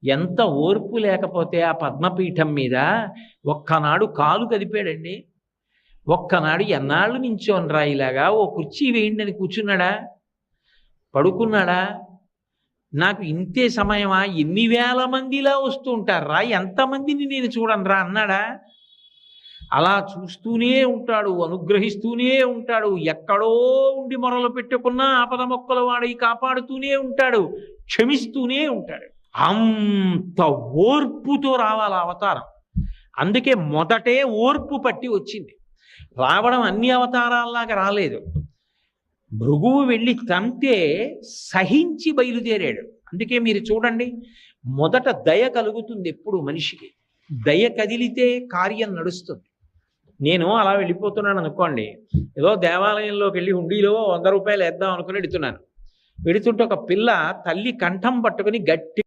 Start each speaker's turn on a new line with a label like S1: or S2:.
S1: ఎంత ఓర్పు లేకపోతే ఆ పద్మపీఠం మీద ఒక్కనాడు కాలు కదిపాడండి. ఒక్కనాడు ఎన్నాళ్ళు నించోనరా ఇలాగా, ఓ కుర్చీ వేయండి అని కూర్చున్నాడా, పడుకున్నాడా? నాకు ఇంతే సమయమా, ఎన్ని వేల మందిలా వస్తూ ఉంటారా, ఎంతమందిని నేను చూడనరా అన్నాడా? అలా చూస్తూనే ఉంటాడు, అనుగ్రహిస్తూనే ఉంటాడు. ఎక్కడో ఉండి మొరలు పెట్టుకున్నా ఆపద మొక్కల వాడి కాపాడుతూనే ఉంటాడు, క్షమిస్తూనే ఉంటాడు. అంత ఓర్పుతో రావాలి అవతారం. అందుకే మొదటే ఓర్పు పట్టి వచ్చింది. రావడం అన్ని అవతారాల్లాగా రాలేదు. భృగువు వెళ్ళి తంతే సహించి బయలుదేరాడు. అందుకే మీరు చూడండి, మొదట దయ కలుగుతుంది ఎప్పుడు మనిషికి. దయ కదిలితే కార్యం నడుస్తుంది. నేను అలా వెళ్ళిపోతున్నాను అనుకోండి, ఏదో దేవాలయంలోకి వెళ్ళి హుండీలో 100 రూపాయలు వేద్దాం అనుకుని వెడుతున్నాను. వెడుతుంటే ఒక పిల్ల తల్లి కంఠం పట్టుకుని గట్టి